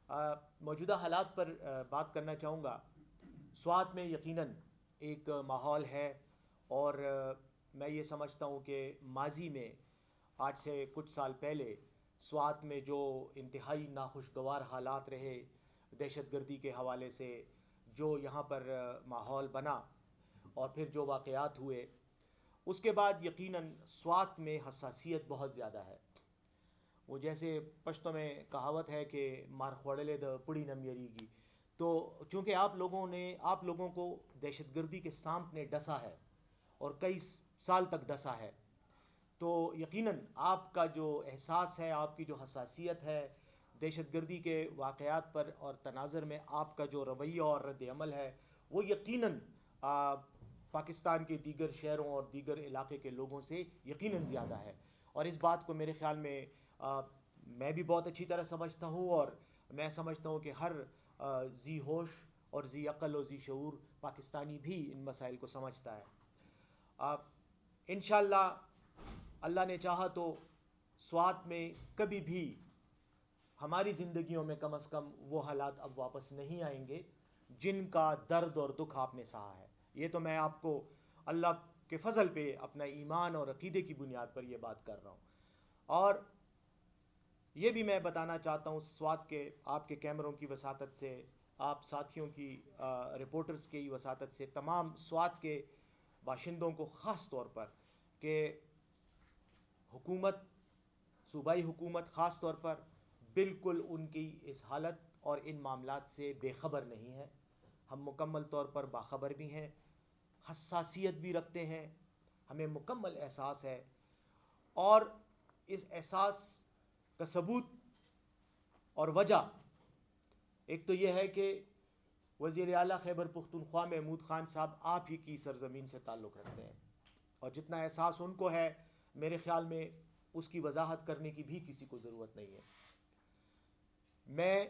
موجودہ حالات پر بات کرنا چاہوں گا۔ سوات میں یقیناً ایک ماحول ہے، اور میں یہ سمجھتا ہوں کہ ماضی میں آج سے کچھ سال پہلے سوات میں جو انتہائی ناخوشگوار حالات رہے دہشت گردی کے حوالے سے، جو یہاں پر ماحول بنا اور پھر جو واقعات ہوئے، اس کے بعد یقیناً سوات میں حساسیت بہت زیادہ ہے۔ وہ جیسے پشتو میں کہاوت ہے کہ مار خوڑلے د پڑی نم یریگی، تو چونکہ آپ لوگوں کو دہشت گردی کے سانپ نے ڈسا ہے اور کئی سال تک ڈسا ہے، تو یقیناً آپ کا جو احساس ہے، آپ کی جو حساسیت ہے دہشت گردی کے واقعات پر اور تناظر میں، آپ کا جو رویہ اور رد عمل ہے، وہ یقیناً پاکستان کے دیگر شہروں اور دیگر علاقے کے لوگوں سے یقیناً زیادہ ہے۔ اور اس بات کو میرے خیال میں میں بھی بہت اچھی طرح سمجھتا ہوں، اور میں سمجھتا ہوں کہ ہر ذی ہوش اور ذی عقل و ذی شعور پاکستانی بھی ان مسائل کو سمجھتا ہے۔ انشاءاللہ اللہ نے چاہا تو سوات میں کبھی بھی ہماری زندگیوں میں کم از کم وہ حالات اب واپس نہیں آئیں گے جن کا درد اور دکھ آپ نے سہا ہے۔ یہ تو میں آپ کو اللہ کے فضل پہ اپنا ایمان اور عقیدے کی بنیاد پر یہ بات کر رہا ہوں۔ اور یہ بھی میں بتانا چاہتا ہوں سوات کے آپ کے کیمروں کی وساطت سے، آپ ساتھیوں کی رپورٹرز کی وساطت سے، تمام سوات کے باشندوں کو خاص طور پر کہ حکومت، صوبائی حکومت خاص طور پر بالکل ان کی اس حالت اور ان معاملات سے بے خبر نہیں ہے۔ ہم مکمل طور پر باخبر بھی ہیں، حساسیت بھی رکھتے ہیں، ہمیں مکمل احساس ہے، اور اس احساس کا ثبوت اور وجہ ایک تو یہ ہے کہ وزیر اعلیٰ خیبر پختونخوا محمود خان صاحب آپ ہی کی سرزمین سے تعلق رکھتے ہیں، اور جتنا احساس ان کو ہے میرے خیال میں اس کی وضاحت کرنے کی بھی کسی کو ضرورت نہیں ہے۔ میں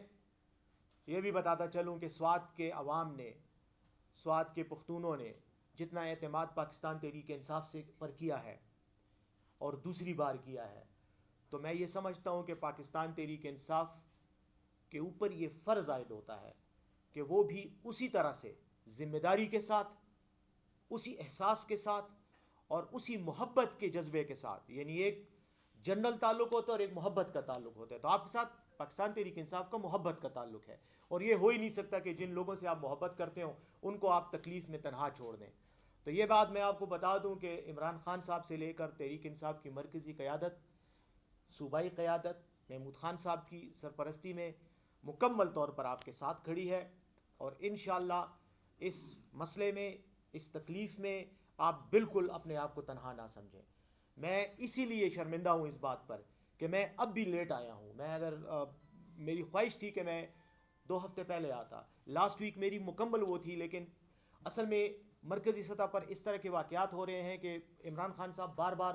یہ بھی بتاتا چلوں کہ سوات کے عوام نے، سوات کے پختونوں نے جتنا اعتماد پاکستان تحریک انصاف سے پر کیا ہے اور دوسری بار کیا ہے، تو میں یہ سمجھتا ہوں کہ پاکستان تحریک انصاف کے اوپر یہ فرض عائد ہوتا ہے کہ وہ بھی اسی طرح سے ذمہ داری کے ساتھ، اسی احساس کے ساتھ اور اسی محبت کے جذبے کے ساتھ، یعنی ایک جنرل تعلق ہوتا ہے اور ایک محبت کا تعلق ہوتا ہے، تو آپ کے ساتھ پاکستان تحریک انصاف کا محبت کا تعلق ہے، اور یہ ہو ہی نہیں سکتا کہ جن لوگوں سے آپ محبت کرتے ہوں ان کو آپ تکلیف میں تنہا چھوڑ دیں۔ تو یہ بات میں آپ کو بتا دوں کہ عمران خان صاحب سے لے کر تحریک انصاف کی مرکزی قیادت، صوبائی قیادت محمود خان صاحب کی سرپرستی میں مکمل طور پر آپ کے ساتھ کھڑی ہے، اور انشاءاللہ اس مسئلے میں، اس تکلیف میں آپ بالکل اپنے آپ کو تنہا نہ سمجھیں۔ میں اسی لیے شرمندہ ہوں اس بات پر کہ میں اب بھی لیٹ آیا ہوں۔ میری خواہش تھی کہ میں 2 ہفتے پہلے آتا، لاسٹ ویک میری مکمل وہ تھی، لیکن اصل میں مرکزی سطح پر اس طرح کے واقعات ہو رہے ہیں کہ عمران خان صاحب بار بار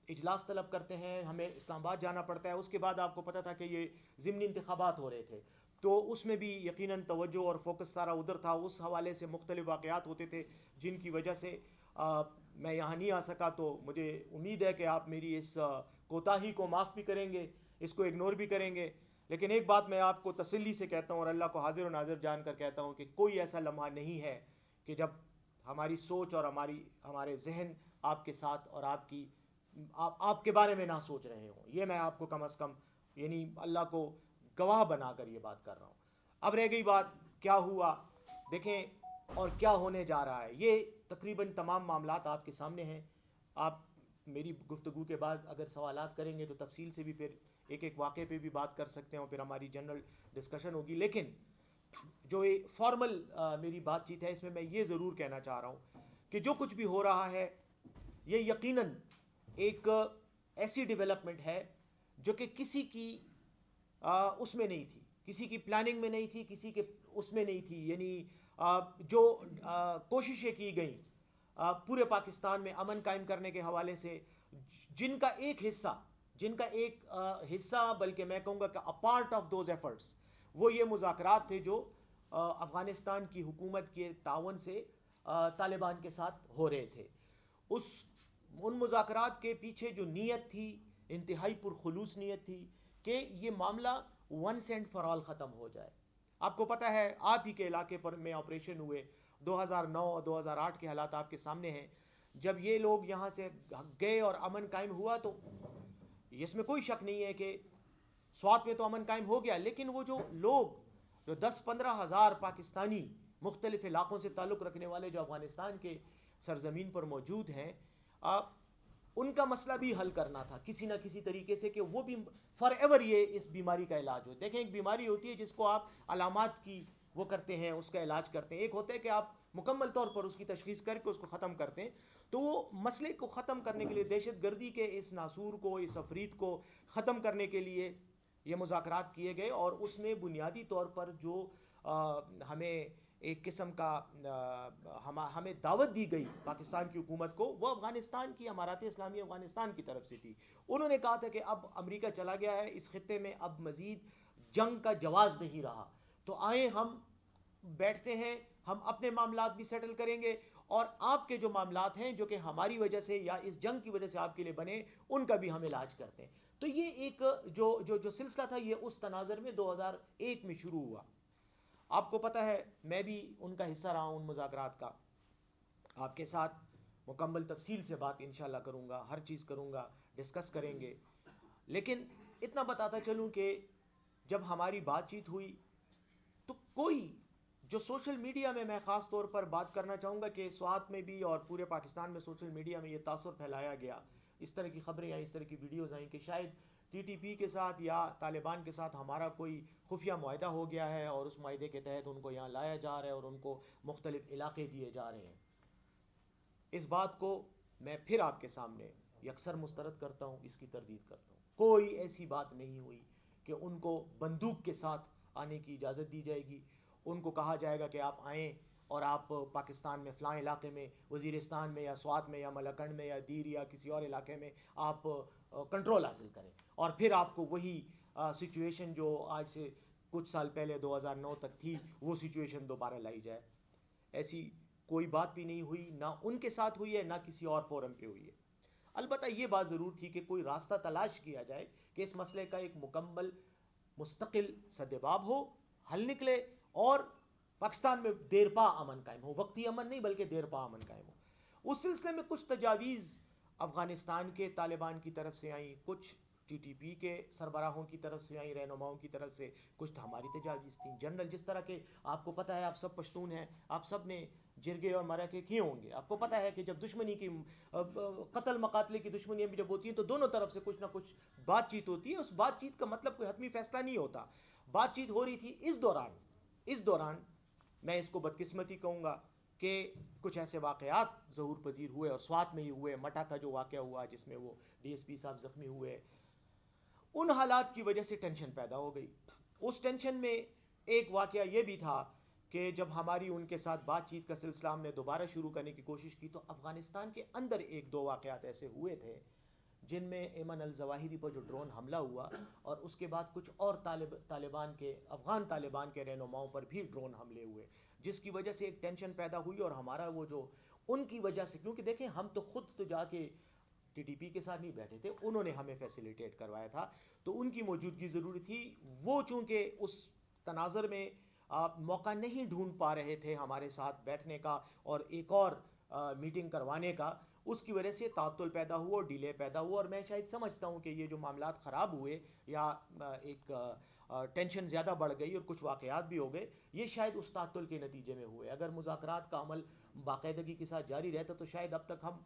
اجلاس طلب کرتے ہیں، ہمیں اسلام آباد جانا پڑتا ہے۔ اس کے بعد آپ کو پتہ تھا کہ یہ ضمنی انتخابات ہو رہے تھے، تو اس میں بھی یقیناً توجہ اور فوکس سارا ادھر تھا، اس حوالے سے مختلف واقعات ہوتے تھے جن کی وجہ سے میں یہاں نہیں آ سکا۔ تو مجھے امید ہے کہ آپ میری اس کوتاہی کو معاف بھی کریں گے، اس کو اگنور بھی کریں گے، لیکن ایک بات میں آپ کو تسلی سے کہتا ہوں اور اللہ کو حاضر و ناظر جان کر کہتا ہوں کہ کوئی ایسا لمحہ نہیں ہے کہ جب ہماری سوچ اور ہمارے ذہن آپ کے ساتھ اور آپ کے بارے میں نہ سوچ رہے ہوں۔ یہ میں آپ کو کم از کم یعنی اللہ کو گواہ بنا کر یہ بات کر رہا ہوں۔ اب رہ گئی بات کیا ہوا، دیکھیں، اور کیا ہونے جا رہا ہے، یہ تقریباً تمام معاملات آپ کے سامنے ہیں۔ آپ میری گفتگو کے بعد اگر سوالات کریں گے تو تفصیل سے بھی پھر ایک ایک واقعے پہ بھی بات کر سکتے ہیں، اور پھر ہماری جنرل ڈسکشن ہوگی، لیکن جو فارمل میری بات چیت ہے اس میں یہ ضرور کہنا چاہ رہا ہوں کہ جو کچھ بھی ہو رہا ہے یہ یقیناً ایک ایسی ڈیولپمنٹ ہے جو کہ کسی کی اس میں نہیں تھی، کسی کی پلاننگ میں نہیں تھی، کسی کے اس میں نہیں تھی، یعنی جو کوششیں کی گئیں پورے پاکستان میں امن قائم کرنے کے حوالے سے، جن کا ایک حصہ بلکہ میں کہوں گا کہ a part of those efforts، وہ یہ مذاکرات تھے جو افغانستان کی حکومت کے تعاون سے طالبان کے ساتھ ہو رہے تھے۔ ان مذاکرات کے پیچھے جو نیت تھی، انتہائی پرخلوص نیت تھی کہ یہ معاملہ ون سینٹ فار آل ختم ہو جائے. آپ کو پتہ ہے آپ ہی کے علاقے پر میں آپریشن ہوئے 2009 اور 2008 کے حالات آپ کے سامنے ہیں. جب یہ لوگ یہاں سے گئے اور امن قائم ہوا تو اس میں کوئی شک نہیں ہے کہ سوات میں تو امن قائم ہو گیا, لیکن وہ جو لوگ جو 10-15 ہزار پاکستانی مختلف علاقوں سے تعلق رکھنے والے جو افغانستان کے سرزمین پر موجود ہیں, ان کا مسئلہ بھی حل کرنا تھا کسی نہ کسی طریقے سے کہ وہ بھی فار ایور یہ اس بیماری کا علاج ہو. دیکھیں ایک بیماری ہوتی ہے جس کو آپ علامات کی وہ کرتے ہیں, اس کا علاج کرتے ہیں. ایک ہوتا ہے کہ آپ مکمل طور پر اس کی تشخیص کر کے اس کو ختم کرتے ہیں. تو وہ مسئلے کو ختم کرنے کے لیے, دہشت گردی کے اس ناسور کو, اس افریت کو ختم کرنے کے لیے یہ مذاکرات کیے گئے, اور اس میں بنیادی طور پر جو ہمیں ایک قسم کا ہمیں دعوت دی گئی پاکستان کی حکومت کو, وہ افغانستان کی امارات اسلامی افغانستان کی طرف سے تھی. انہوں نے کہا تھا کہ اب امریکہ چلا گیا ہے اس خطے میں, اب مزید جنگ کا جواز نہیں رہا, تو آئیں ہم بیٹھتے ہیں, ہم اپنے معاملات بھی سیٹل کریں گے, اور آپ کے جو معاملات ہیں جو کہ ہماری وجہ سے یا اس جنگ کی وجہ سے آپ کے لیے بنے, ان کا بھی ہم علاج کرتے ہیں. تو یہ ایک جو سلسلہ تھا یہ اس تناظر میں 2001 میں شروع ہوا. آپ کو پتہ ہے میں بھی ان کا حصہ رہا ہوں ان مذاکرات کا. آپ کے ساتھ مکمل تفصیل سے بات انشاءاللہ کروں گا, ہر چیز کروں گا, ڈسکس کریں گے. لیکن اتنا بتاتا چلوں کہ جب ہماری بات چیت ہوئی تو کوئی جو سوشل میڈیا میں خاص طور پر بات کرنا چاہوں گا کہ سوات میں بھی اور پورے پاکستان میں سوشل میڈیا میں یہ تاثر پھیلایا گیا, اس طرح کی خبریں آئیں, اس طرح کی ویڈیوز آئیں کہ شاید ٹی ٹی پی کے ساتھ یا طالبان کے ساتھ ہمارا کوئی خفیہ معاہدہ ہو گیا ہے اور اس معاہدے کے تحت ان کو یہاں لایا جا رہا ہے اور ان کو مختلف علاقے دیے جا رہے ہیں. اس بات کو میں پھر آپ کے سامنے یکسر مسترد کرتا ہوں, اس کی تردید کرتا ہوں. کوئی ایسی بات نہیں ہوئی کہ ان کو بندوق کے ساتھ آنے کی اجازت دی جائے گی, ان کو کہا جائے گا کہ آپ آئیں اور آپ پاکستان میں فلاں علاقے میں, وزیرستان میں یا سوات میں یا ملکنڈ میں یا دیر یا کسی اور علاقے میں آپ کنٹرول حاصل کریں, اور پھر آپ کو وہی سچویشن جو آج سے کچھ سال پہلے 2009 تک تھی وہ سچویشن دوبارہ لائی جائے. ایسی کوئی بات بھی نہیں ہوئی, نہ ان کے ساتھ ہوئی ہے نہ کسی اور فورم پہ ہوئی ہے. البتہ یہ بات ضرور تھی کہ کوئی راستہ تلاش کیا جائے کہ اس مسئلے کا ایک مکمل مستقل سدباب ہو, حل نکلے, اور پاکستان میں دیر پا امن قائم ہو, وقتی امن نہیں بلکہ دیر پا امن قائم ہو. اس سلسلے میں کچھ تجاویز افغانستان کے طالبان کی طرف سے آئیں, کچھ ٹی ٹی پی کے سربراہوں کی طرف سے آئیں, رہنماؤں کی طرف سے, کچھ ہماری تجاویز تھیں. جنرل جس طرح کے آپ کو پتہ ہے, آپ سب پشتون ہیں, آپ سب نے جرگے اور مرکے کیے ہوں گے. آپ کو پتہ ہے کہ جب دشمنی کی قتل مقاتلے کی دشمنیاں بھی جب ہوتی ہیں تو دونوں طرف سے کچھ نہ کچھ بات چیت ہوتی ہے. اس بات چیت کا مطلب کوئی حتمی فیصلہ نہیں ہوتا. بات چیت ہو رہی تھی. اس دوران میں اس کو بدقسمتی کہوں گا کہ کچھ ایسے واقعات ظہور پذیر ہوئے, اور سوات میں ہی ہوئے. مٹا کا جو واقعہ ہوا جس میں وہ ڈی ایس پی صاحب زخمی ہوئے, ان حالات کی وجہ سے ٹینشن پیدا ہو گئی. اس ٹینشن میں ایک واقعہ یہ بھی تھا کہ جب ہماری ان کے ساتھ بات چیت کا سلسلہ ہم نے دوبارہ شروع کرنے کی کوشش کی تو افغانستان کے اندر ایک دو واقعات ایسے ہوئے تھے جن میں ایمن الظواہری پر جو ڈرون حملہ ہوا, اور اس کے بعد کچھ اور افغان طالبان کے رہنماؤں پر بھی ڈرون حملے ہوئے, جس کی وجہ سے ایک ٹینشن پیدا ہوئی. اور ہمارا وہ جو ان کی وجہ سے, کیونکہ دیکھیں ہم تو خود تو جا کے ٹی ٹی پی کے ساتھ نہیں بیٹھے تھے, انہوں نے ہمیں فیسیلیٹیٹ کروایا تھا, تو ان کی موجودگی ضروری تھی. وہ چونکہ اس تناظر میں موقع نہیں ڈھونڈ پا رہے تھے ہمارے ساتھ بیٹھنے کا اور ایک اور میٹنگ کروانے کا, اس کی وجہ سے تعطل پیدا ہوا اور ڈیلے پیدا ہوا. اور میں شاید سمجھتا ہوں کہ یہ جو معاملات خراب ہوئے یا ایک ٹینشن زیادہ بڑھ گئی اور کچھ واقعات بھی ہو گئے, یہ شاید اس تعطل کے نتیجے میں ہوئے. اگر مذاکرات کا عمل باقاعدگی کے ساتھ جاری رہتا تو شاید اب تک ہم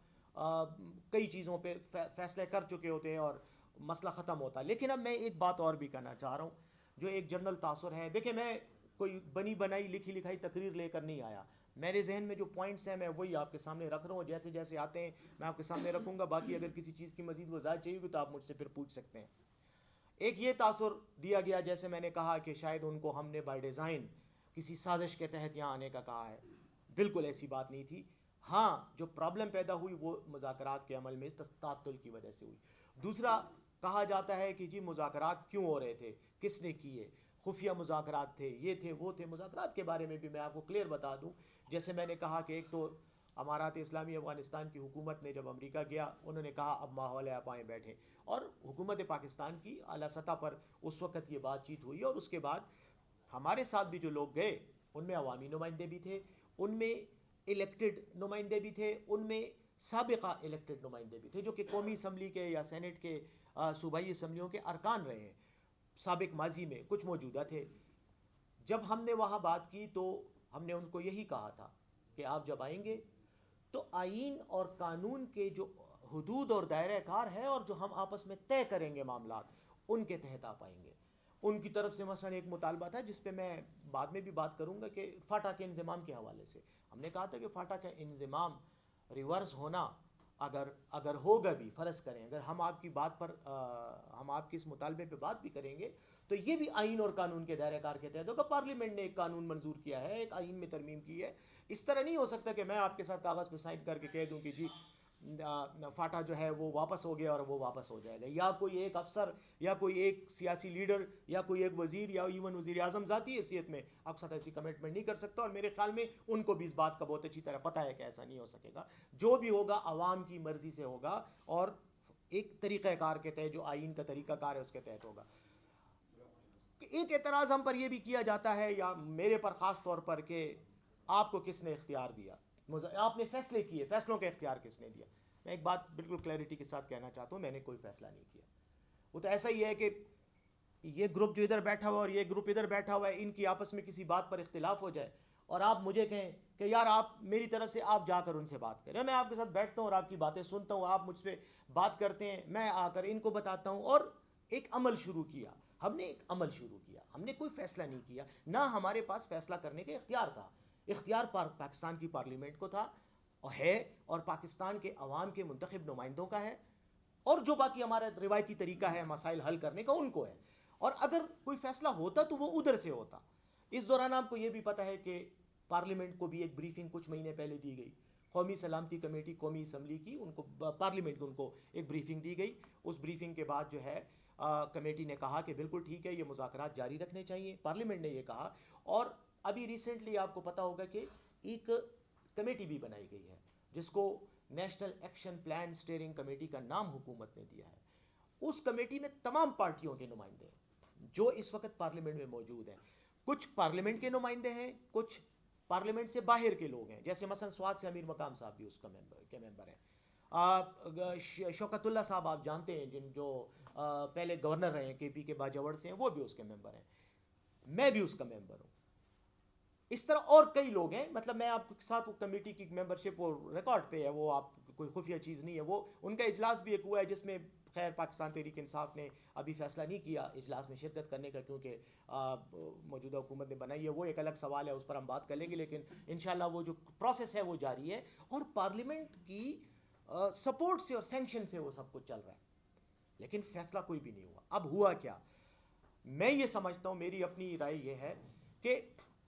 کئی چیزوں پہ فیصلے کر چکے ہوتے ہیں اور مسئلہ ختم ہوتا. لیکن اب میں ایک بات اور بھی کہنا چاہ رہا ہوں جو ایک جنرل تاثر ہے. دیکھیں میں کوئی بنی بنائی لکھی لکھائی تقریر لے کر نہیں آیا. میرے ذہن میں جو پوائنٹس ہیں میں وہی آپ کے سامنے رکھ رہا ہوں, جیسے جیسے آتے ہیں میں آپ کے سامنے رکھوں گا. باقی اگر کسی چیز کی مزید وضاحت چاہیے ہوگی تو آپ مجھ سے پھر پوچھ سکتے ہیں. ایک یہ تاثر دیا گیا جیسے میں نے کہا کہ شاید ان کو ہم نے بائی ڈیزائن کسی سازش کے تحت یہاں آنے کا کہا ہے. بالکل ایسی بات نہیں تھی. ہاں جو پرابلم پیدا ہوئی وہ مذاکرات کے عمل میں اس تعطل کی وجہ سے ہوئی. دوسرا کہا جاتا ہے کہ جی مذاکرات کیوں ہو رہے تھے, کس نے کیے, خفیہ مذاکرات تھے, یہ تھے وہ تھے. مذاکرات کے بارے میں بھی میں آپ کو کلیئر بتا دوں, جیسے میں نے کہا کہ ایک تو امارات اسلامی افغانستان کی حکومت نے جب امریکہ گیا انہوں نے کہا اب ماحول ہے آپ آئیں بیٹھیں, اور حکومت پاکستان کی اعلیٰ سطح پر اس وقت یہ بات چیت ہوئی, اور اس کے بعد ہمارے ساتھ بھی جو لوگ گئے ان میں عوامی نمائندے بھی تھے, ان میں الیکٹڈ نمائندے بھی تھے, ان میں سابقہ الیکٹڈ نمائندے بھی تھے جو کہ قومی اسمبلی کے یا سینٹ کے صوبائی اسمبلیوں کے ارکان رہے ہیں سابق ماضی میں, کچھ موجودہ تھے. جب ہم نے وہاں بات کی تو ہم نے ان کو یہی کہا تھا کہ آپ جب آئیں گے تو آئین اور قانون کے جو حدود اور دائرہ کار ہے اور جو ہم آپس میں طے کریں گے معاملات, ان کے تحت آپ آئیں گے. ان کی طرف سے مثلا ایک مطالبہ تھا جس پہ میں بعد میں بھی بات کروں گا کہ فاٹا کے انضمام کے حوالے سے ہم نے کہا تھا کہ فاٹا کا انضمام ریورس ہونا اگر ہوگا بھی, فرض کریں اگر ہم آپ کی بات پر ہم آپ کے اس مطالبے پہ بات بھی کریں گے تو یہ بھی آئین اور قانون کے دائرہ کار کے تحت ہوگا. پارلیمنٹ نے ایک قانون منظور کیا ہے, ایک آئین میں ترمیم کی ہے. اس طرح نہیں ہو سکتا کہ میں آپ کے ساتھ کاغذ پہ سائن کر کے کہہ دوں کہ جی فاٹا جو ہے وہ واپس ہو گیا اور وہ واپس ہو جائے گا, یا کوئی ایک افسر یا کوئی ایک سیاسی لیڈر یا کوئی ایک وزیر یا ایون وزیر اعظم ذاتی حیثیت میں آپ ساتھ ایسی کمٹمنٹ نہیں کر سکتا, اور میرے خیال میں ان کو بھی اس بات کا بہت اچھی طرح پتہ ہے کہ ایسا نہیں ہو سکے گا. جو بھی ہوگا عوام کی مرضی سے ہوگا اور ایک طریقہ کار کے تحت, جو آئین کا طریقہ کار ہے اس کے تحت ہوگا. ایک اعتراض ہم پر یہ بھی کیا جاتا ہے, یا میرے پر خاص طور پر, کہ آپ کو کس نے اختیار دیا, آپ نے فیصلے کیے, فیصلوں کا اختیار کس نے دیا. میں ایک بات بالکل کلیئرٹی کے ساتھ کہنا چاہتا ہوں, میں نے کوئی فیصلہ نہیں کیا. وہ تو ایسا ہی ہے کہ یہ گروپ جو ادھر بیٹھا ہوا اور یہ گروپ ادھر بیٹھا ہوا ہے, ان کی آپس میں کسی بات پر اختلاف ہو جائے اور آپ مجھے کہیں کہ یار آپ میری طرف سے آپ جا کر ان سے بات کریں. میں آپ کے ساتھ بیٹھتا ہوں اور آپ کی باتیں سنتا ہوں, آپ مجھ سے بات کرتے ہیں, میں آ کر ان کو بتاتا ہوں, اور ایک عمل شروع کیا. ہم نے ایک عمل شروع کیا, ہم نے کوئی فیصلہ نہیں کیا, نہ ہمارے پاس فیصلہ کرنے کا اختیار تھا. اختیار پاکستان کی پارلیمنٹ کو تھا اور ہے, اور پاکستان کے عوام کے منتخب نمائندوں کا ہے, اور جو باقی ہمارا روایتی طریقہ ہے مسائل حل کرنے کا ان کو ہے. اور اگر کوئی فیصلہ ہوتا تو وہ ادھر سے ہوتا. اس دوران آپ کو یہ بھی پتہ ہے کہ پارلیمنٹ کو بھی ایک بریفنگ کچھ مہینے پہلے دی گئی, قومی سلامتی کمیٹی قومی اسمبلی کی, ان کو پارلیمنٹ کو ان کو ایک بریفنگ دی گئی. اس بریفنگ کے بعد جو ہے کمیٹی نے کہا کہ بالکل ٹھیک ہے, یہ مذاکرات جاری رکھنے چاہیے. پارلیمنٹ نے یہ کہا, اور ابھی ریسنٹلی آپ کو پتہ ہوگا کہ ایک کمیٹی بھی بنائی گئی ہے جس کو national action plan steering committee کا نام حکومت نے دیا ہے. اس کمیٹی میں تمام پارٹیوں کے نمائندے ہیں جو اس وقت پارلیمنٹ میں موجود ہیں. کچھ پارلیمنٹ کے نمائندے ہیں, کچھ پارلیمنٹ سے باہر کے لوگ ہیں, جیسے مثلا سوات سے امیر مقام صاحب بھی اس کا ممبر ہیں. شوکت اللہ صاحب آپ جانتے ہیں, جو پہلے گورنر رہے ہیں کے پی کے باجوڑ سے ہیں, وہ بھی اس کے ممبر ہیں. میں بھی اس کا ممبر ہوں. اس طرح اور کئی لوگ ہیں. مطلب میں آپ کے ساتھ وہ کمیٹی کی ممبرشپ وہ ریکارڈ پہ ہے, وہ آپ کوئی خفیہ چیز نہیں ہے. وہ ان کا اجلاس بھی ایک ہوا ہے جس میں خیر پاکستان تحریک انصاف نے ابھی فیصلہ نہیں کیا اجلاس میں شرکت کرنے کا, کیونکہ موجودہ حکومت نے بنائی ہے. وہ ایک الگ سوال ہے, اس پر ہم بات کر لیں گے, لیکن انشاءاللہ وہ جو پروسیس ہے وہ جاری ہے, اور پارلیمنٹ کی سپورٹ سے اور سینکشن سے وہ سب کچھ چل رہا ہے. لیکن فیصلہ کوئی بھی نہیں ہوا. اب ہوا کیا, میں یہ سمجھتا ہوں, میری اپنی رائے یہ ہے کہ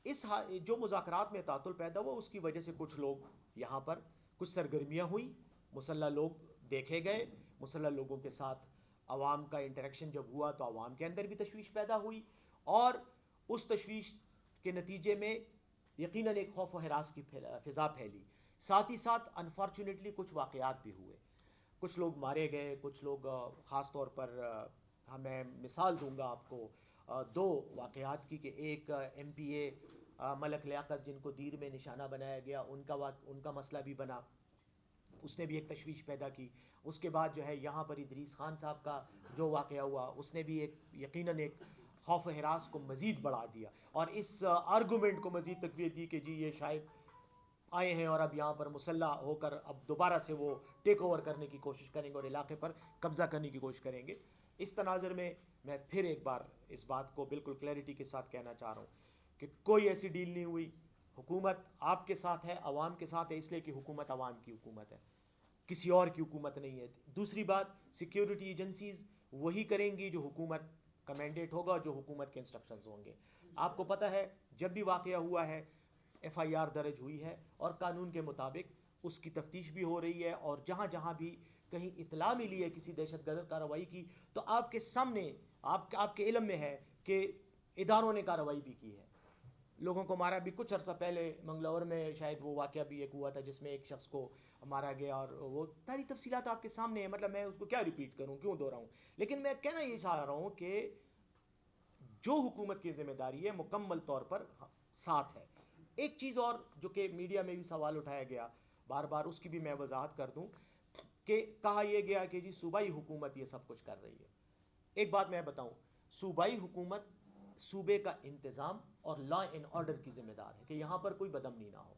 اس جو مذاکرات میں تعطل پیدا ہوا اس کی وجہ سے کچھ لوگ یہاں پر کچھ سرگرمیاں ہوئی, مسلح لوگ دیکھے گئے, مسلح لوگوں کے ساتھ عوام کا انٹریکشن جب ہوا تو عوام کے اندر بھی تشویش پیدا ہوئی, اور اس تشویش کے نتیجے میں یقیناً ایک خوف و ہراس کی فضا پھیلی. ساتھ ہی ساتھ انفارچونیٹلی کچھ واقعات بھی ہوئے, کچھ لوگ مارے گئے, کچھ لوگ خاص طور پر میں مثال دوں گا آپ کو 2 واقعات کی, کہ ایک ایم پی اے ملک لیاقت جن کو دیر میں نشانہ بنایا گیا, ان کا مسئلہ بھی بنا, اس نے بھی ایک تشویش پیدا کی. اس کے بعد جو ہے یہاں پر ادریس خان صاحب کا جو واقعہ ہوا اس نے بھی یقیناً ایک خوف و ہراس کو مزید بڑھا دیا, اور اس آرگومنٹ کو مزید تقویت دی کہ جی یہ شاید آئے ہیں اور اب یہاں پر مسلح ہو کر اب دوبارہ سے وہ ٹیک اوور کرنے کی کوشش کریں گے اور علاقے پر قبضہ کرنے کی کوشش کریں گے. اس تناظر میں پھر ایک بار اس بات کو بالکل کلیئرٹی کے ساتھ کہنا چاہ رہا ہوں کہ کوئی ایسی ڈیل نہیں ہوئی. حکومت آپ کے ساتھ ہے, عوام کے ساتھ ہے, اس لیے کہ حکومت عوام کی حکومت ہے, کسی اور کی حکومت نہیں ہے. دوسری بات, سیکیورٹی ایجنسیز وہی کریں گی جو حکومت کا مینڈیٹ ہوگا, جو حکومت کے انسٹرکشنز ہوں گے. آپ کو پتہ ہے جب بھی واقعہ ہوا ہے ایف آئی آر درج ہوئی ہے, اور قانون کے مطابق اس کی تفتیش بھی ہو رہی ہے, اور جہاں جہاں بھی کہیں اطلاع ملی ہے کسی دہشت گرد کارروائی کی تو آپ کے سامنے آپ کے علم میں ہے کہ اداروں نے کارروائی بھی کی ہے. لوگوں کو مارا بھی. کچھ عرصہ پہلے منگلور میں شاید وہ واقعہ بھی ایک ہوا تھا جس میں ایک شخص کو مارا گیا, اور وہ ساری تفصیلات آپ کے سامنے ہیں, مطلب میں اس کو کیا ریپیٹ کروں, کیوں دہراؤں. لیکن میں کہنا یہ چاہ رہا ہوں کہ جو حکومت کی ذمہ داری ہے مکمل طور پر ساتھ ہے. ایک چیز اور جو کہ میڈیا میں بھی سوال اٹھایا گیا بار بار, اس کی بھی میں وضاحت کر دوں کہ کہا یہ گیا کہ جی صوبائی حکومت یہ سب کچھ کر رہی ہے. ایک بات میں بتاؤں, صوبائی حکومت صوبے کا انتظام اور لا اینڈ آرڈر کی ذمہ دار ہے کہ یہاں پر کوئی بدامنی نہ ہو.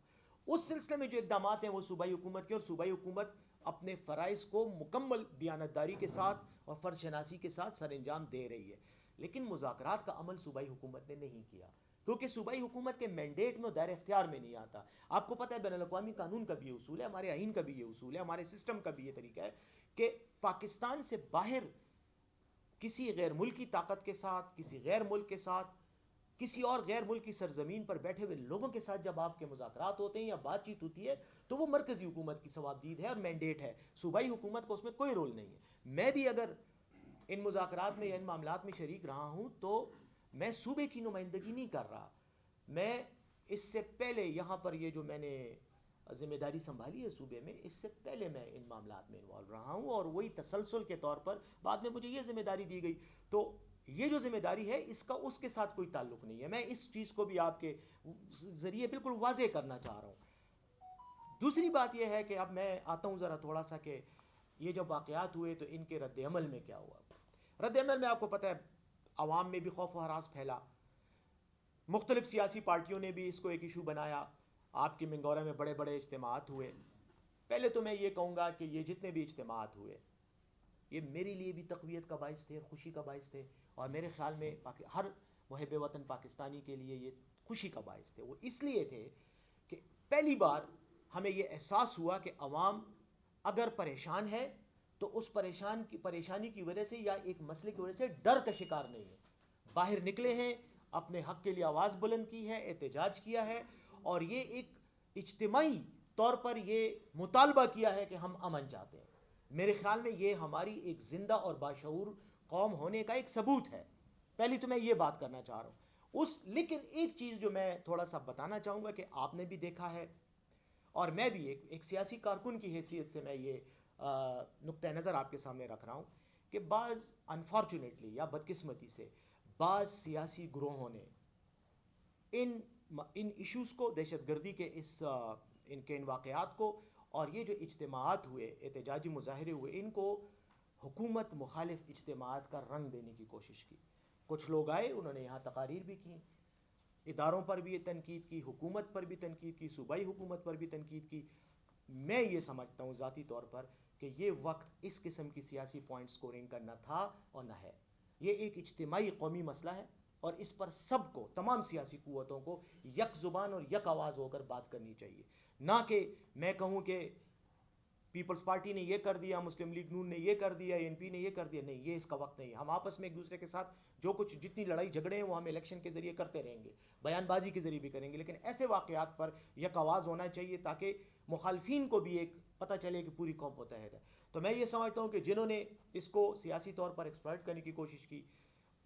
اس سلسلے میں جو اقدامات ہیں وہ صوبائی حکومت کے, اور صوبائی حکومت اپنے فرائض کو مکمل دیانتداری کے ساتھ اور فرض شناسی کے ساتھ سر انجام دے رہی ہے. لیکن مذاکرات کا عمل صوبائی حکومت نے نہیں کیا, کیونکہ صوبائی حکومت کے مینڈیٹ میں دائر اختیار میں نہیں آتا. آپ کو پتہ ہے بین الاقوامی قانون کا بھی یہ اصول ہے, ہمارے آئین کا بھی یہ اصول ہے, ہمارے سسٹم کا بھی یہ طریقہ ہے کہ پاکستان سے باہر کسی غیر ملکی طاقت کے ساتھ, کسی غیر ملک کے ساتھ, کسی اور غیر ملک کی سرزمین پر بیٹھے ہوئے لوگوں کے ساتھ جب آپ کے مذاکرات ہوتے ہیں یا بات چیت ہوتی ہے تو وہ مرکزی حکومت کی ثوابدید ہے اور مینڈیٹ ہے. صوبائی حکومت کو اس میں کوئی رول نہیں ہے. میں بھی اگر ان مذاکرات میں یا ان معاملات میں شریک رہا ہوں تو میں صوبے کی نمائندگی نہیں کر رہا. میں اس سے پہلے یہاں پر یہ جو میں نے ذمہ داری سنبھالی ہے صوبے میں, اس سے پہلے میں ان معاملات میں انوالو رہا ہوں, اور وہی تسلسل کے طور پر بعد میں مجھے یہ ذمہ داری دی گئی. تو یہ جو ذمہ داری ہے اس کا اس کے ساتھ کوئی تعلق نہیں ہے. میں اس چیز کو بھی آپ کے ذریعے بالکل واضح کرنا چاہ رہا ہوں. دوسری بات یہ ہے کہ اب میں آتا ہوں ذرا تھوڑا سا کہ یہ جو واقعات ہوئے تو ان کے رد عمل میں کیا ہوا. رد عمل میں آپ کو پتہ ہے عوام میں بھی خوف و ہراس پھیلا, مختلف سیاسی پارٹیوں نے بھی اس کو ایک ایشو بنایا. آپ کے منگورہ میں بڑے بڑے اجتماعات ہوئے. پہلے تو میں یہ کہوں گا کہ یہ جتنے بھی اجتماعات ہوئے یہ میرے لیے بھی تقویت کا باعث تھے, خوشی کا باعث تھے, اور میرے خیال میں ہر محب وطن پاکستانی کے لیے یہ خوشی کا باعث تھے. وہ اس لیے تھے کہ پہلی بار ہمیں یہ احساس ہوا کہ عوام اگر پریشان ہے تو اس پریشانی کی وجہ سے یا ایک مسئلے کی وجہ سے ڈر کا شکار نہیں ہے, باہر نکلے ہیں, اپنے حق کے لیے آواز بلند کی ہے, احتجاج کیا ہے, اور یہ ایک اجتماعی طور پر یہ مطالبہ کیا ہے کہ ہم امن چاہتے ہیں. میرے خیال میں یہ ہماری ایک زندہ اور باشعور قوم ہونے کا ایک ثبوت ہے. پہلی تو میں یہ بات کرنا چاہ رہا ہوں. لیکن ایک چیز جو میں تھوڑا سا بتانا چاہوں گا کہ آپ نے بھی دیکھا ہے اور میں بھی ایک سیاسی کارکن کی حیثیت سے میں یہ نقطہ نظر آپ کے سامنے رکھ رہا ہوں کہ بعض انفارچونیٹلی یا بدقسمتی سے بعض سیاسی گروہوں نے ان ایشوز کو, دہشت گردی کے ان واقعات کو, اور یہ جو اجتماعات ہوئے, احتجاجی مظاہرے ہوئے, ان کو حکومت مخالف اجتماعات کا رنگ دینے کی کوشش کی. کچھ لوگ آئے, انہوں نے یہاں تقاریر بھی کی, اداروں پر بھی یہ تنقید کی, حکومت پر بھی تنقید کی, صوبائی حکومت پر بھی تنقید کی. میں یہ سمجھتا ہوں ذاتی طور پر کہ یہ وقت اس قسم کی سیاسی پوائنٹ سکورنگ کا نہ تھا اور نہ ہے. یہ ایک اجتماعی قومی مسئلہ ہے اور اس پر سب کو, تمام سیاسی قوتوں کو یک زبان اور یک آواز ہو کر بات کرنی چاہیے. نہ کہ میں کہوں کہ پیپلز پارٹی نے یہ کر دیا, مسلم لیگ نون نے یہ کر دیا, این پی نے یہ کر دیا. نہیں, یہ اس کا وقت نہیں ہے. ہم آپس میں ایک دوسرے کے ساتھ جو کچھ جتنی لڑائی جھگڑے ہیں وہ ہم الیکشن کے ذریعے کرتے رہیں گے, بیان بازی کے ذریعے بھی کریں گے, لیکن ایسے واقعات پر یک آواز ہونا چاہیے تاکہ مخالفین کو بھی ایک پتہ چلے کہ پوری قوم متحد ہے. تو میں یہ سمجھتا ہوں کہ جنہوں نے اس کو سیاسی طور پر ایکسپلائٹ کرنے کی کوشش کی,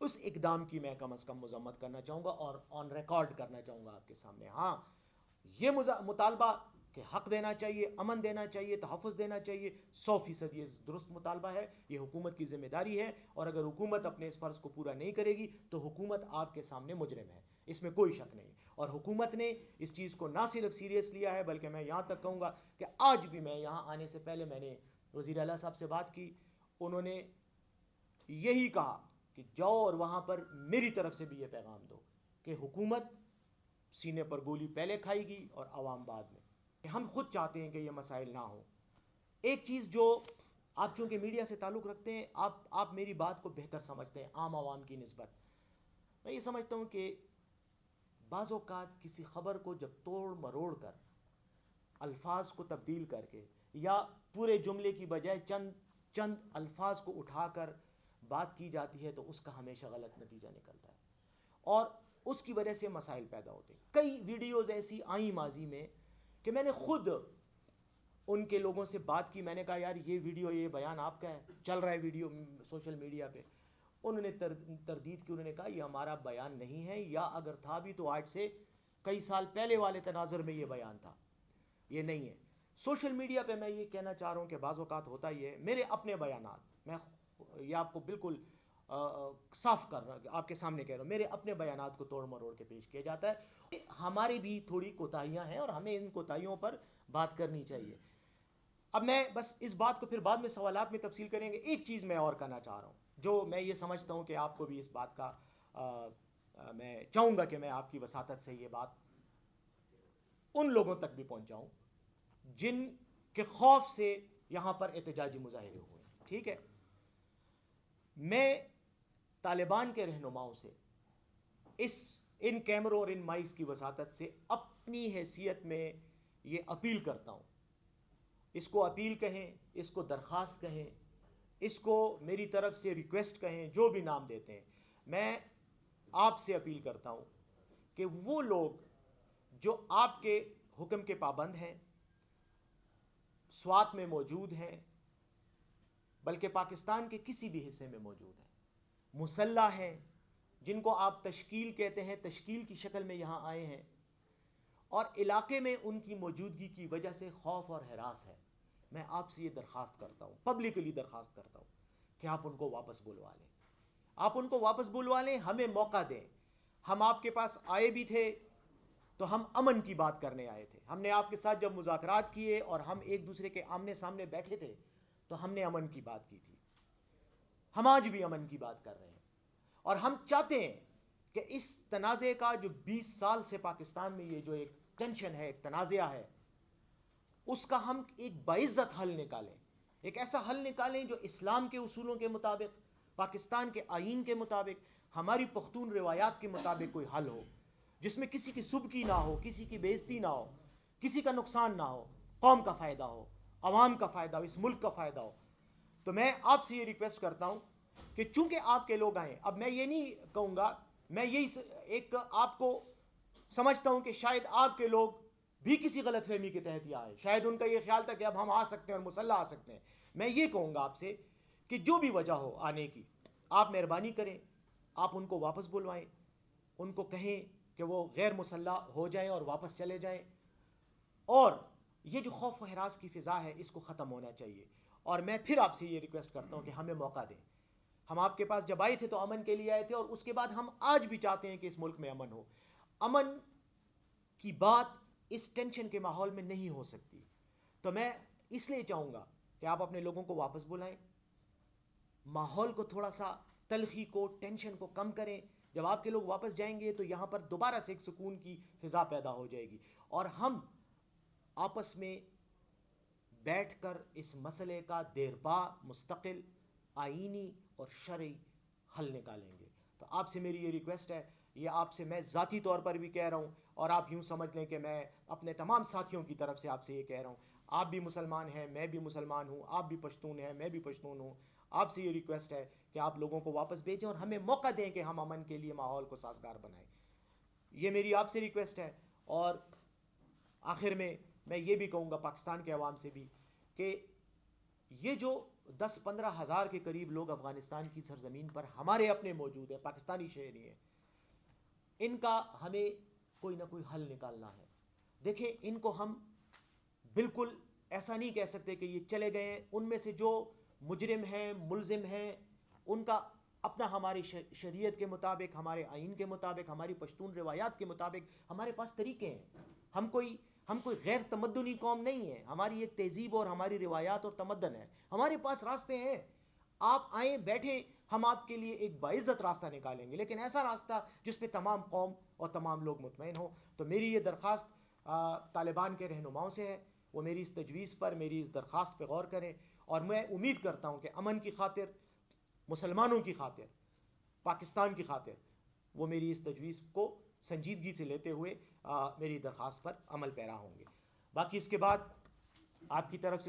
اس اقدام کی میں کم از کم مذمت کرنا چاہوں گا اور آن ریکارڈ کرنا چاہوں گا آپ کے سامنے. ہاں, یہ مطالبہ کہ حق دینا چاہیے, امن دینا چاہیے, تحفظ دینا چاہیے, 100% یہ درست مطالبہ ہے, یہ حکومت کی ذمہ داری ہے, اور اگر حکومت اپنے اس فرض کو پورا نہیں کرے گی تو حکومت آپ کے سامنے مجرم ہے, اس میں کوئی شک نہیں. اور حکومت نے اس چیز کو نہ صرف سیریس لیا ہے بلکہ میں یہاں تک کہوں گا کہ آج بھی, میں یہاں آنے سے پہلے میں نے وزیر اعلیٰ صاحب سے بات کی, انہوں نے یہی کہا کہ جاؤ اور وہاں پر میری طرف سے بھی یہ پیغام دو کہ حکومت سینے پر گولی پہلے کھائے گی اور عوام بعد میں, کہ ہم خود چاہتے ہیں کہ یہ مسائل نہ ہوں. ایک چیز جو آپ چونکہ میڈیا سے تعلق رکھتے ہیں, آپ میری بات کو بہتر سمجھتے ہیں عام عوام کی نسبت. میں یہ سمجھتا ہوں کہ بعض اوقات کسی خبر کو جب توڑ مروڑ کر, الفاظ کو تبدیل کر کے, یا پورے جملے کی بجائے چند الفاظ کو اٹھا کر بات کی جاتی ہے تو اس کا ہمیشہ غلط نتیجہ نکلتا ہے اور اس کی وجہ سے مسائل پیدا ہوتے ہیں. کئی ویڈیوز ایسی آئیں ماضی میں کہ میں نے خود ان کے لوگوں سے بات کی, میں نے کہا یار یہ ویڈیو, یہ بیان آپ کا ہے, چل رہا ہے ویڈیو سوشل میڈیا پہ. انہوں نے تردید کی, انہوں نے کہا یہ ہمارا بیان نہیں ہے, یا اگر تھا بھی تو آج سے کئی سال پہلے والے تناظر میں یہ بیان تھا، یہ نہیں ہے۔ سوشل میڈیا پہ میں یہ کہنا چاہ رہا ہوں کہ بعض اوقات ہوتا ہی ہے، میرے اپنے بیانات، میں یہ آپ کو بالکل صاف کر رہا ہوں، آپ کے سامنے کہہ رہا ہوں، میرے اپنے بیانات کو توڑ مروڑ کے پیش کیا جاتا ہے۔ ہماری بھی تھوڑی کوتاہیاں ہیں اور ہمیں ان کوتاہیوں پر بات کرنی چاہیے۔ اب میں بس اس بات کو پھر بعد میں سوالات میں تفصیل کریں گے۔ ایک چیز میں اور کرنا چاہ رہا ہوں جو میں یہ سمجھتا ہوں کہ آپ کو بھی اس بات کا میں چاہوں گا کہ میں آپ کی وساطت سے یہ بات ان لوگوں تک بھی پہنچاؤں جن کے خوف سے یہاں پر احتجاجی مظاہرے ہوئے، ٹھیک ہے؟ میں طالبان کے رہنماؤں سے ان کیمروں اور ان مائکس کی وساطت سے اپنی حیثیت میں یہ اپیل کرتا ہوں، اس کو اپیل کہیں، اس کو درخواست کہیں، اس کو میری طرف سے ریکویسٹ کہیں، جو بھی نام دیتے ہیں، میں آپ سے اپیل کرتا ہوں کہ وہ لوگ جو آپ کے حکم کے پابند ہیں، سوات میں موجود ہیں، بلکہ پاکستان کے کسی بھی حصے میں موجود ہیں، مسلح ہیں، جن کو آپ تشکیل کہتے ہیں، تشکیل کی شکل میں یہاں آئے ہیں اور علاقے میں ان کی موجودگی کی وجہ سے خوف اور ہراس ہے، میں آپ سے یہ درخواست کرتا ہوں، پبلکلی درخواست کرتا ہوں کہ آپ ان کو واپس بلوا لیں، آپ ان کو واپس بلوا لیں، ہمیں موقع دیں۔ ہم آپ کے پاس آئے بھی تھے تو ہم امن کی بات کرنے آئے تھے، ہم نے آپ کے ساتھ جب مذاکرات کیے اور ہم ایک دوسرے کے آمنے سامنے بیٹھے تھے تو ہم نے امن کی بات کی تھی، ہم آج بھی امن کی بات کر رہے ہیں، اور ہم چاہتے ہیں کہ اس تنازع کا جو 20 سال سے پاکستان میں یہ جو ایک ٹینشن ہے، ایک تنازعہ ہے، اس کا ہم ایک باعزت حل نکالیں، ایک ایسا حل نکالیں جو اسلام کے اصولوں کے مطابق، پاکستان کے آئین کے مطابق، ہماری پختون روایات کے مطابق کوئی حل ہو، جس میں کسی کی سبکی نہ ہو، کسی کی بے عزتی نہ ہو، کسی کا نقصان نہ ہو، قوم کا فائدہ ہو، عوام کا فائدہ ہو، اس ملک کا فائدہ ہو۔ تو میں آپ سے یہ ریکویسٹ کرتا ہوں کہ چونکہ آپ کے لوگ آئیں، اب میں یہ نہیں کہوں گا، میں یہی ایک آپ کو سمجھتا ہوں کہ شاید آپ کے لوگ بھی کسی غلط فہمی کے تحت یہ آئے، شاید ان کا یہ خیال تھا کہ اب ہم آ سکتے ہیں اور مسلح آ سکتے ہیں۔ میں یہ کہوں گا آپ سے کہ جو بھی وجہ ہو آنے کی، آپ مہربانی کریں، آپ ان کو واپس بلوائیں، ان کو کہیں کہ وہ غیر مسلح ہو جائیں اور واپس چلے جائیں، اور یہ جو خوف و ہراس کی فضا ہے اس کو ختم ہونا چاہیے۔ اور میں پھر آپ سے یہ ریکویسٹ کرتا ہوں کہ ہمیں موقع دیں، ہم آپ کے پاس جب آئے تھے تو امن کے لیے آئے تھے، اور اس کے بعد ہم آج بھی چاہتے ہیں کہ اس ملک میں امن ہو۔ امن کی بات اس ٹینشن کے ماحول میں نہیں ہو سکتی، تو میں اس لیے چاہوں گا کہ آپ اپنے لوگوں کو واپس بلائیں، ماحول کو تھوڑا سا، تلخی کو، ٹینشن کو کم کریں۔ جب آپ کے لوگ واپس جائیں گے تو یہاں پر دوبارہ سے ایک سکون کی فضا پیدا ہو جائے گی، اور ہم آپس میں بیٹھ کر اس مسئلے کا دیرپا، مستقل، آئینی اور شرعی حل نکالیں گے۔ تو آپ سے میری یہ ریکویسٹ ہے، یہ آپ سے میں ذاتی طور پر بھی کہہ رہا ہوں، اور آپ یوں سمجھ لیں کہ میں اپنے تمام ساتھیوں کی طرف سے آپ سے یہ کہہ رہا ہوں، آپ بھی مسلمان ہیں، میں بھی مسلمان ہوں، آپ بھی پشتون ہیں، میں بھی پشتون ہوں، آپ سے یہ ریکویسٹ ہے کہ آپ لوگوں کو واپس بھیجیں اور ہمیں موقع دیں کہ ہم امن کے لیے ماحول کو سازگار بنائیں۔ یہ میری آپ سے ریکویسٹ ہے۔ اور آخر میں یہ بھی کہوں گا پاکستان کے عوام سے بھی کہ یہ جو 10-15 ہزار کے قریب لوگ افغانستان کی سرزمین پر ہمارے اپنے موجود ہیں، پاکستانی شہری ہیں، ان کا ہمیں کوئی نہ کوئی حل نکالنا ہے۔ دیکھیں، ان کو ہم بالکل ایسا نہیں کہہ سکتے کہ یہ چلے گئے ہیں، ان میں سے جو مجرم ہیں، ملزم ہیں، ان کا اپنا ہماری شریعت کے مطابق، ہمارے آئین کے مطابق، ہماری پشتون روایات کے مطابق ہمارے پاس طریقے ہیں۔ ہم کوئی غیر تمدنی قوم نہیں ہے، ہماری ایک تہذیب اور ہماری روایات اور تمدن ہے، ہمارے پاس راستے ہیں۔ آپ آئیں، بیٹھیں، ہم آپ کے لیے ایک باعزت راستہ نکالیں گے، لیکن ایسا راستہ جس پہ تمام قوم اور تمام لوگ مطمئن ہوں۔ تو میری یہ درخواست طالبان کے رہنماؤں سے ہے، وہ میری اس تجویز پر، میری اس درخواست پہ غور کریں، اور میں امید کرتا ہوں کہ امن کی خاطر، مسلمانوں کی خاطر، پاکستان کی خاطر، وہ میری اس تجویز کو سنجیدگی سے لیتے ہوئے میری درخواست پر عمل پیرا ہوں گے۔ باقی اس کے بعد آپ کی طرف سے